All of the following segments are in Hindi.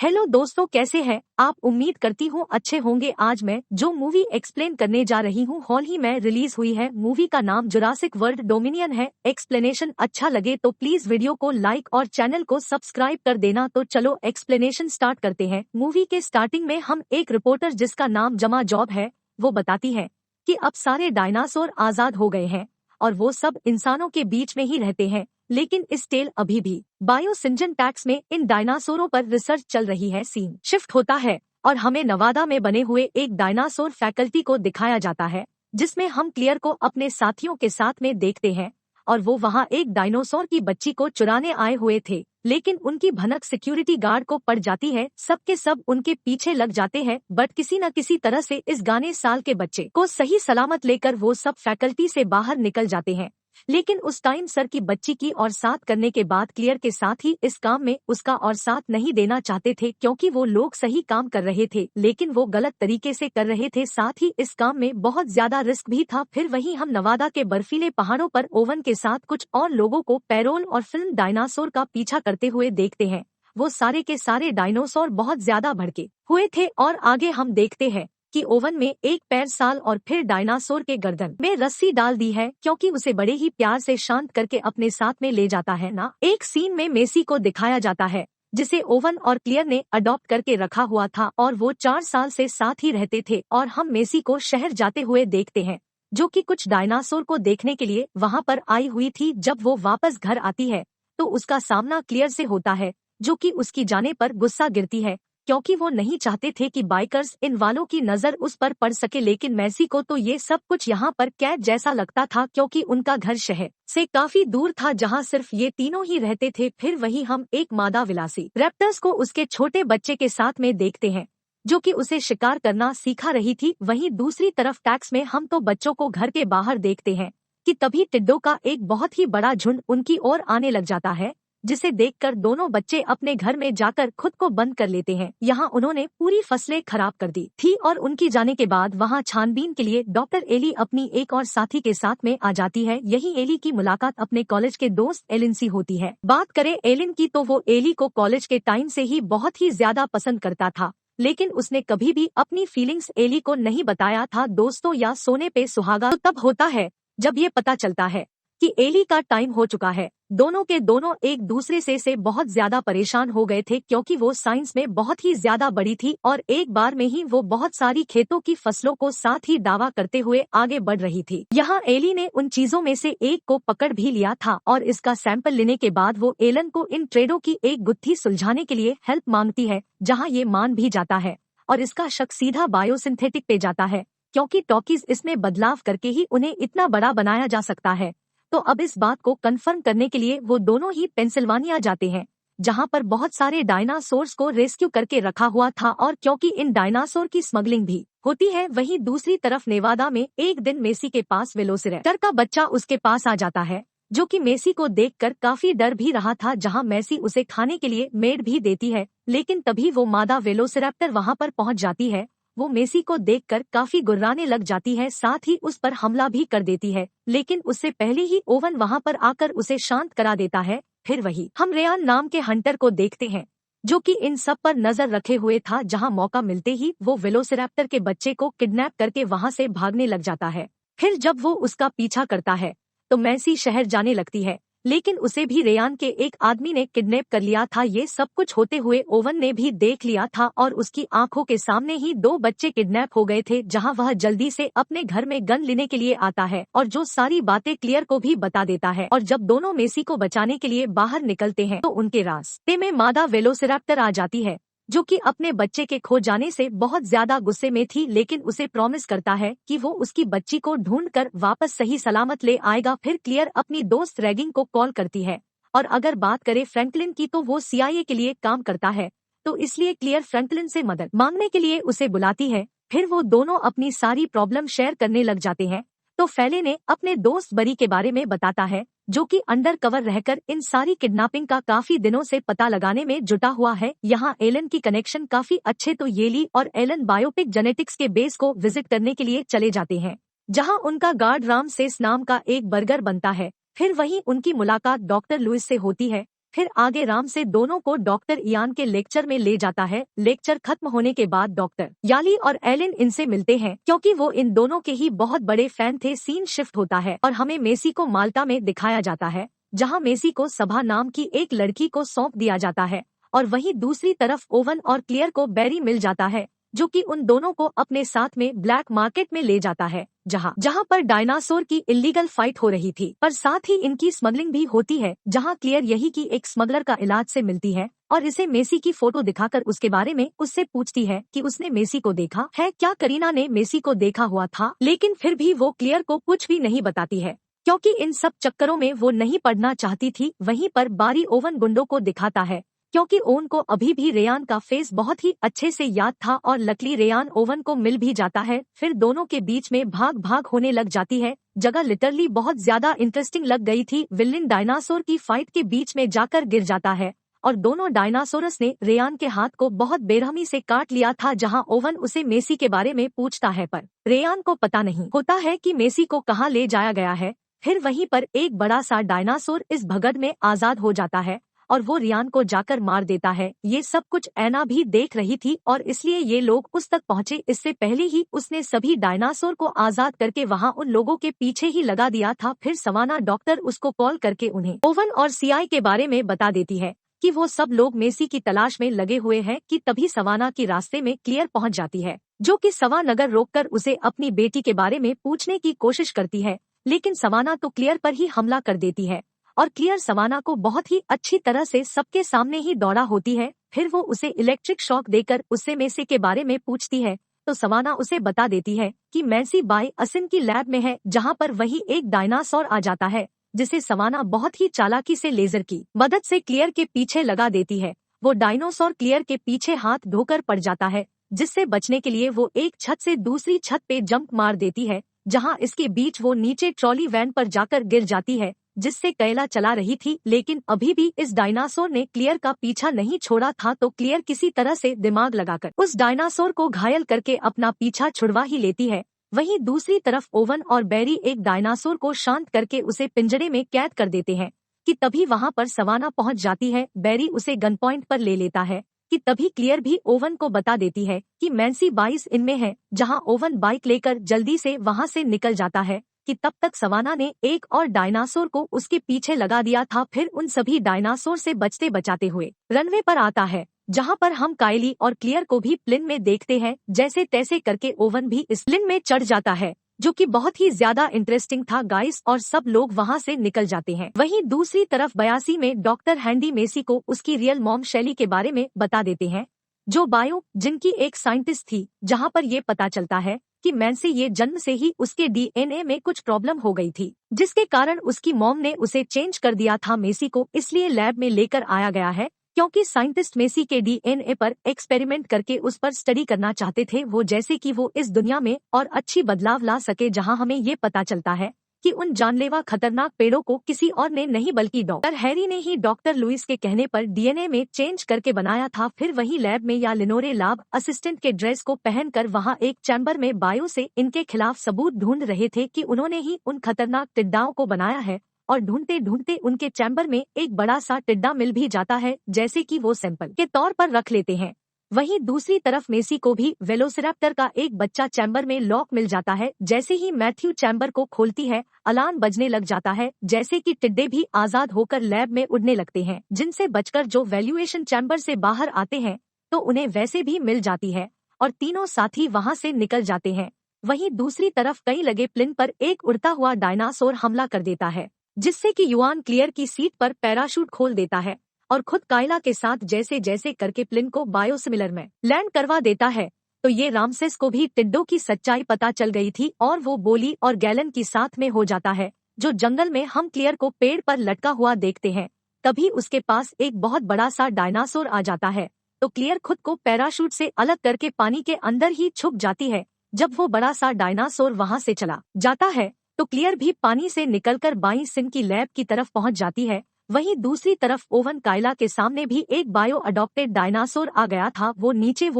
हेलो दोस्तों, कैसे हैं आप? उम्मीद करती हूँ अच्छे होंगे। आज मैं जो मूवी एक्सप्लेन करने जा रही हूँ हाल ही में रिलीज हुई है। मूवी का नाम जुरासिक वर्ल्ड डोमिनियन है। एक्सप्लेनेशन अच्छा लगे तो प्लीज वीडियो को लाइक और चैनल को सब्सक्राइब कर देना। तो चलो एक्सप्लेनेशन स्टार्ट करते हैं। मूवी के स्टार्टिंग में हम एक रिपोर्टर जिसका नाम जमा जॉब है वो बताती है कि अब सारे डायनासोर आजाद हो गए हैं और वो सब इंसानों के बीच में ही रहते हैं, लेकिन इस टेल अभी भी बायोसिंजन टैक्स में इन डायनासोरों पर रिसर्च चल रही है। सीन शिफ्ट होता है और हमें नवादा में बने हुए एक डायनासोर फैकल्टी को दिखाया जाता है, जिसमें हम क्लियर को अपने साथियों के साथ में देखते हैं और वो वहाँ एक डायनासोर की बच्ची को चुराने आए हुए थे, लेकिन उनकी भनक सिक्योरिटी गार्ड को पड़ जाती है। सबके सब उनके पीछे लग जाते हैं, बट किसी न किसी तरह से इस गाने साल के बच्चे को सही सलामत लेकर वो सब फैकल्टी से बाहर निकल जाते हैं। लेकिन उस टाइम सर की बच्ची की और साथ करने के बाद क्लियर के साथ ही इस काम में उसका और साथ नहीं देना चाहते थे, क्योंकि वो लोग सही काम कर रहे थे लेकिन वो गलत तरीके से कर रहे थे। साथ ही इस काम में बहुत ज्यादा रिस्क भी था। फिर वहीं हम नवादा के बर्फीले पहाड़ों पर ओवन के साथ कुछ और लोगों को पैरोल और फिल्म डायनासोर का पीछा करते हुए देखते हैं। वो सारे के सारे डायनासोर बहुत ज्यादा भड़के हुए थे और आगे हम देखते हैं कि ओवन में एक पैर साल और फिर डायनासोर के गर्दन में रस्सी डाल दी है, क्योंकि उसे बड़े ही प्यार से शांत करके अपने साथ में ले जाता है ना। एक सीन में मेसी को दिखाया जाता है जिसे ओवन और क्लियर ने अडॉप्ट करके रखा हुआ था और वो 4 साल से साथ ही रहते थे और हम मेसी को शहर जाते हुए देखते हैं, जो कि कुछ डायनासोर को देखने के लिए वहाँ पर आई हुई थी। जब वो वापस घर आती है तो उसका सामना क्लियर से होता है, जो कि उसकी जाने पर गुस्सा गिरती है, क्योंकि वो नहीं चाहते थे कि बाइकर्स इन वालों की नजर उस पर पड़ सके। लेकिन मैसी को तो ये सब कुछ यहाँ पर कैद जैसा लगता था, क्योंकि उनका घर शहर से काफी दूर था जहाँ सिर्फ ये तीनों ही रहते थे। फिर वहीं हम एक मादा विलासी रैप्टर्स को उसके छोटे बच्चे के साथ में देखते हैं, जो कि उसे शिकार करना सिखा रही थी। वहीं दूसरी तरफ टैक्स में हम तो बच्चों को घर के बाहर देखते हैं कि तभी टिड्डों का एक बहुत ही बड़ा झुंड उनकी ओर आने लग जाता है, जिसे देखकर दोनों बच्चे अपने घर में जाकर खुद को बंद कर लेते हैं। यहाँ उन्होंने पूरी फसलें खराब कर दी थी और उनकी जाने के बाद वहाँ छानबीन के लिए डॉक्टर एली अपनी एक और साथी के साथ में आ जाती है। यही एली की मुलाकात अपने कॉलेज के दोस्त एलिन से होती है। बात करें एलिन की तो वो एली को कॉलेज के टाइम से ही बहुत ही ज्यादा पसंद करता था, लेकिन उसने कभी भी अपनी फीलिंग्स एली को नहीं बताया था। दोस्तों, या सोने पे सुहागा तो तब होता है जब ये पता चलता है कि एली का टाइम हो चुका है। दोनों के दोनों एक दूसरे से बहुत ज्यादा परेशान हो गए थे, क्योंकि वो साइंस में बहुत ही ज्यादा बड़ी थी और एक बार में ही वो बहुत सारी खेतों की फसलों को साथ ही दावा करते हुए आगे बढ़ रही थी। यहाँ एली ने उन चीजों में से एक को पकड़ भी लिया था और इसका सैंपल लेने के बाद वो एलन को इन ट्रेडों की एक गुत्थी सुलझाने के लिए हेल्प मांगती है, जहाँ ये मान भी जाता है और इसका शक सीधा बायोसिंथेटिक पे जाता है, क्योंकि टॉकीज इसमें बदलाव करके ही उन्हें इतना बड़ा बनाया जा सकता है। तो अब इस बात को कंफर्म करने के लिए वो दोनों ही पेंसिल्वानिया जाते हैं, जहां पर बहुत सारे डायनासोर्स को रेस्क्यू करके रखा हुआ था और क्योंकि इन डायनासोर की स्मगलिंग भी होती है। वहीं दूसरी तरफ नेवादा में एक दिन मेसी के पास वेलोसिरैप्टर का बच्चा उसके पास आ जाता है, जो कि मेसी को देखकर काफी डर भी रहा था। जहां मेसी उसे खाने के लिए मेड भी देती है, लेकिन तभी वो मादा वेलोसिरैप्टर वहां पर पहुंच जाती है। वो मेसी को देखकर काफी गुर्राने लग जाती है, साथ ही उस पर हमला भी कर देती है, लेकिन उससे पहले ही ओवन वहां पर आकर उसे शांत करा देता है। फिर वही हम रेयान नाम के हंटर को देखते हैं, जो कि इन सब पर नजर रखे हुए था। जहां मौका मिलते ही वो वेलोसिरैप्टर के बच्चे को किडनैप करके वहां से भागने लग जाता है। फिर जब वो उसका पीछा करता है तो मैसी शहर जाने लगती है, लेकिन उसे भी रेयान के एक आदमी ने किडनैप कर लिया था। ये सब कुछ होते हुए ओवन ने भी देख लिया था और उसकी आंखों के सामने ही 2 बच्चे किडनैप हो गए थे। जहां वह जल्दी से अपने घर में गन लेने के लिए आता है और जो सारी बातें क्लियर को भी बता देता है। और जब दोनों मेसी को बचाने के लिए बाहर निकलते हैं तो उनके रास्ते में मादा वेलोसिरैप्टर आ जाती है, जो कि अपने बच्चे के खो जाने से बहुत ज्यादा गुस्से में थी, लेकिन उसे प्रॉमिस करता है कि वो उसकी बच्ची को ढूंढकर वापस सही सलामत ले आएगा। फिर क्लियर अपनी दोस्त रैगिंग को कॉल करती है और अगर बात करें फ्रैंकलिन की तो वो CIA के लिए काम करता है, तो इसलिए क्लियर फ्रैंकलिन से मदद मांगने के लिए उसे बुलाती है। फिर वो दोनों अपनी सारी प्रॉब्लम शेयर करने लग जाते हैं। तो फैले ने अपने दोस्त बरी के बारे में बताता है, जो कि अंडर कवर रहकर इन सारी किडनैपिंग का काफी दिनों से पता लगाने में जुटा हुआ है। यहाँ एलन की कनेक्शन काफी अच्छे, तो येली और एलन बायोपिक जेनेटिक्स के बेस को विजिट करने के लिए चले जाते हैं, जहाँ उनका गार्ड रामसेस नाम का एक बर्गर बनता है। फिर वहीं उनकी मुलाकात डॉक्टर लुइस से होती है। फिर आगे राम से दोनों को डॉक्टर इयान के लेक्चर में ले जाता है। लेक्चर खत्म होने के बाद डॉक्टर याली और एलिन इनसे मिलते हैं क्योंकि वो इन दोनों के ही बहुत बड़े फैन थे। सीन शिफ्ट होता है और हमें मेसी को माल्टा में दिखाया जाता है, जहाँ मेसी को सभा नाम की एक लड़की को सौंप दिया जाता है और वहीं दूसरी तरफ ओवन और क्लियर को बैरी मिल जाता है, जो कि उन दोनों को अपने साथ में ब्लैक मार्केट में ले जाता है, जहां पर डायनासोर की इलीगल फाइट हो रही थी। पर साथ ही इनकी स्मगलिंग भी होती है, जहां क्लियर यही की एक स्मगलर का इलाज से मिलती है और इसे मेसी की फोटो दिखाकर उसके बारे में उससे पूछती है कि उसने मेसी को देखा है क्या। करीना ने मेसी को देखा हुआ था, लेकिन फिर भी वो क्लियर को कुछ भी नहीं बताती है क्योंकि इन सब चक्करों में वो नहीं पड़ना चाहती थी। वहीं पर बारी ओवन गुंडों को दिखाता है क्योंकि ओवन को अभी भी रेयान का फेस बहुत ही अच्छे से याद था और लकली रेयान ओवन को मिल भी जाता है। फिर दोनों के बीच में भाग भाग होने लग जाती है। जगह लिटरली बहुत ज्यादा इंटरेस्टिंग लग गई थी। विलेन डायनासोर की फाइट के बीच में जाकर गिर जाता है और दोनों डायनासोरस ने रेयान के हाथ को बहुत बेरहमी से काट लिया था, जहां ओवन उसे मेसी के बारे में पूछता है पर रेयान को पता नहीं होता है कि मेसी को कहाँ ले जाया गया है। फिर वहीं पर एक बड़ा सा डायनासोर इस भगदड़ में आजाद हो जाता है और वो रियान को जाकर मार देता है। ये सब कुछ ऐना भी देख रही थी और इसलिए ये लोग उस तक पहुँचे इससे पहले ही उसने सभी डायनासोर को आजाद करके वहाँ उन लोगों के पीछे ही लगा दिया था। फिर सवाना डॉक्टर उसको कॉल करके उन्हें ओवन और सीआई के बारे में बता देती है कि वो सब लोग मेसी की तलाश में लगे हुए हैं कि तभी सवाना की रास्ते में क्लियर पहुँच जाती है, जो कि सवा नगर रोककर उसे अपनी बेटी के बारे में पूछने की कोशिश करती है। लेकिन सवाना तो क्लियर पर ही हमला कर देती है और क्लियर सवाना को बहुत ही अच्छी तरह से सबके सामने ही दौड़ा होती है। फिर वो उसे इलेक्ट्रिक शॉक देकर उससे मेसी के बारे में पूछती है तो सवाना उसे बता देती है कि मेसी बाय असिन की लैब में है, जहां पर वही एक डायनासोर आ जाता है जिसे सवाना बहुत ही चालाकी से लेजर की मदद से क्लियर के पीछे लगा देती है। वो डायनासोर क्लियर के पीछे हाथ धोकर पड़ जाता है, जिससे बचने के लिए वो एक छत से दूसरी छत पे जंप मार देती है, जहां इसके बीच वो नीचे ट्रॉली वैन पर जाकर गिर जाती है, जिससे कैला चला रही थी। लेकिन अभी भी इस डायनासोर ने क्लियर का पीछा नहीं छोड़ा था, तो क्लियर किसी तरह से दिमाग लगाकर उस डायनासोर को घायल करके अपना पीछा छुड़वा ही लेती है। वहीं दूसरी तरफ ओवन और बैरी एक डायनासोर को शांत करके उसे पिंजरे में कैद कर देते हैं कि तभी वहां पर सवाना पहुंच जाती है। बैरी उसे गन पॉइंट पर ले लेता है कि तभी क्लियर भी ओवन को बता देती है कि मेसी 22 इनमें है, जहां ओवन बाइक लेकर जल्दी से वहां से निकल जाता है कि तब तक सवाना ने एक और डायनासोर को उसके पीछे लगा दिया था। फिर उन सभी डायनासोर से बचते बचाते हुए रनवे पर आता है, जहां पर हम काइली और क्लियर को भी प्लेन में देखते हैं। जैसे तैसे करके ओवन भी इस प्लेन में चढ़ जाता है, जो कि बहुत ही ज्यादा इंटरेस्टिंग था गाइस, और सब लोग वहां से निकल जाते हैं। वहीं दूसरी तरफ 82 में डॉक्टर हैंडी मेसी को उसकी रियल मॉम शैली के बारे में बता देते हैं, जो बायो जिनकी एक साइंटिस्ट थी, जहां पर ये पता चलता है कि मेसी ये जन्म से ही उसके डीएनए में कुछ प्रॉब्लम हो गई थी, जिसके कारण उसकी मॉम ने उसे चेंज कर दिया था। मेसी को इसलिए लैब में लेकर आया गया है क्योंकि साइंटिस्ट मेसी के डीएनए पर एक्सपेरिमेंट करके उस पर स्टडी करना चाहते थे, वो जैसे कि वो इस दुनिया में और अच्छी बदलाव ला सके। जहां हमें ये पता चलता है कि उन जानलेवा खतरनाक पेड़ों को किसी और ने नहीं बल्कि डॉक्टर हैरी ने ही डॉक्टर लुइस के कहने पर डीएनए में चेंज करके बनाया था। फिर वही लैब में या लिनोरे लैब असिस्टेंट के ड्रेस को पहनकर वहां एक चैम्बर में बायो से इनके खिलाफ सबूत ढूंढ रहे थे कि उन्होंने ही उन खतरनाक टिड्डाओं को बनाया है, और ढूंढते ढूंढते उनके चैम्बर में एक बड़ा सा टिड्डा मिल भी जाता है, जैसे कि वो सैंपल के तौर पर रख लेते हैं। वहीं दूसरी तरफ मेसी को भी वेलोसिरैप्टर का एक बच्चा चैम्बर में लॉक मिल जाता है। जैसे ही मैथ्यू चैम्बर को खोलती है, अलार्म बजने लग जाता है, जैसे कि टिड्डे भी आजाद होकर लैब में उड़ने लगते हैं, जिनसे बचकर जो वैल्यूएशन चैम्बर से बाहर आते हैं तो उन्हें वैसे भी मिल जाती है और तीनों साथी वहां से निकल जाते हैं। वहीं दूसरी तरफ कई लगे प्लेन पर एक उड़ता हुआ डायनासोर हमला कर देता है, जिससे कि युआन क्लियर की सीट पर पैराशूट खोल देता है और खुद काइला के साथ जैसे जैसे करके प्लेन को बायोसिमिलर में लैंड करवा देता है। तो ये रामसेस को भी टिड्डों की सच्चाई पता चल गई थी और वो बोली और गैलन की साथ में हो जाता है, जो जंगल में हम क्लियर को पेड़ पर लटका हुआ देखते हैं। तभी उसके पास एक बहुत बड़ा सा डायनासोर आ जाता है, तो क्लियर खुद को पैराशूट से अलग करके पानी के अंदर ही छुप जाती है। जब वो बड़ा सा डायनासोर वहां से चला जाता है तो क्लियर भी पानी से निकलकर बाई सिन की लैब की तरफ पहुंच जाती है। वहीं दूसरी तरफ ओवन काइला के सामने भी एक बायो अडॉप्टेड डायनासोर आ गया था। वो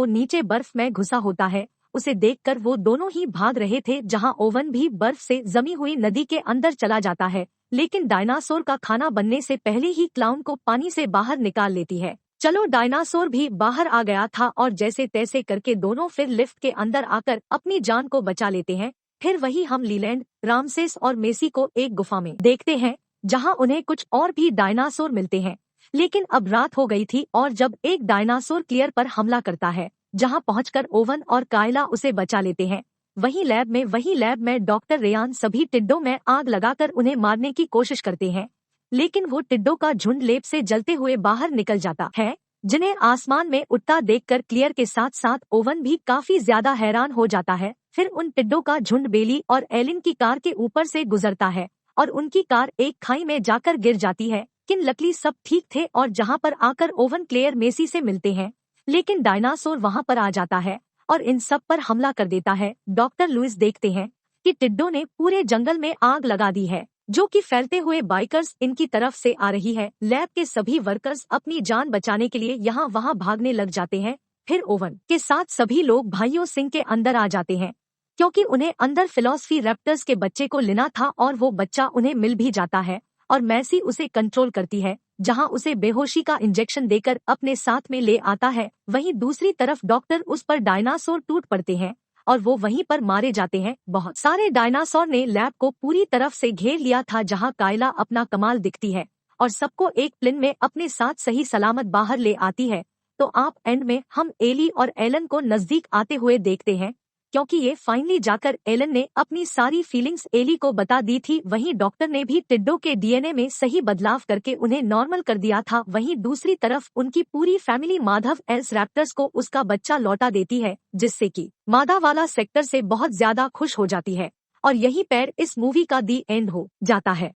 नीचे बर्फ में घुसा होता है। उसे देखकर वो दोनों ही भाग रहे थे, जहां ओवन भी बर्फ से जमी हुई नदी के अंदर चला जाता है। लेकिन डायनासोर का खाना बनने से पहले ही क्लाउन को पानी से बाहर निकाल लेती है। चलो डायनासोर भी बाहर आ गया था और जैसे तैसे करके दोनों फिर लिफ्ट के अंदर आकर अपनी जान को बचा लेते हैं। फिर वही हम लीलैंड, रामसेस और मेसी को एक गुफा में देखते हैं, जहां उन्हें कुछ और भी डायनासोर मिलते हैं। लेकिन अब रात हो गई थी और जब एक डायनासोर क्लियर पर हमला करता है, जहां पहुंचकर ओवन और कायला उसे बचा लेते हैं। वही लैब में डॉक्टर रेयान सभी टिड्डों में आग लगाकर उन्हें मारने की कोशिश करते हैं, लेकिन वो टिड्डों का झुंड लेप से जलते हुए बाहर निकल जाता है, जिन्हें आसमान में उड़ता देखकर क्लियर के साथ साथ ओवन भी काफी ज्यादा हैरान हो जाता है। फिर उन टिड्डों का झुंड बेली और एलिन की कार के ऊपर से गुजरता है और उनकी कार एक खाई में जाकर गिर जाती है। किन लकली सब ठीक थे और जहाँ पर आकर ओवन क्लेयर मेसी से मिलते हैं, लेकिन डायनासोर वहाँ पर आ जाता है और इन सब पर हमला कर देता है। डॉक्टर लुइस देखते हैं कि टिड्डों ने पूरे जंगल में आग लगा दी है, जो कि फैलते हुए बाइकर्स इनकी तरफ से आ रही है। लैब के सभी वर्कर्स अपनी जान बचाने के लिए यहाँ वहाँ भागने लग जाते हैं। फिर ओवन के साथ सभी लोग भाइयों सिंह के अंदर आ जाते हैं, क्योंकि उन्हें अंदर फिलॉसफी रैप्टर्स के बच्चे को लेना था और वो बच्चा उन्हें मिल भी जाता है और मैसी उसे कंट्रोल करती है, जहां उसे बेहोशी का इंजेक्शन देकर अपने साथ में ले आता है। वहीं दूसरी तरफ डॉक्टर उस पर डायनासोर टूट पड़ते हैं और वो वहीं पर मारे जाते हैं। बहुत सारे डायनासोर ने लैब को पूरी तरफ से घेर लिया था, जहां कायला अपना कमाल दिखती है और सबको एक प्लेन में अपने साथ सही सलामत बाहर ले आती है। तो आप एंड में हम एली और एलन को नजदीक आते हुए देखते हैं, क्योंकि ये फाइनली जाकर एलन ने अपनी सारी फीलिंग्स एली को बता दी थी। वहीं डॉक्टर ने भी टिड्डों के डीएनए में सही बदलाव करके उन्हें नॉर्मल कर दिया था। वहीं दूसरी तरफ उनकी पूरी फैमिली माधव एल्स रैप्टर्स को उसका बच्चा लौटा देती है, जिससे कि मादा वाला सेक्टर से बहुत ज्यादा खुश हो जाती है और यही पैर इस मूवी का दी एंड हो जाता है।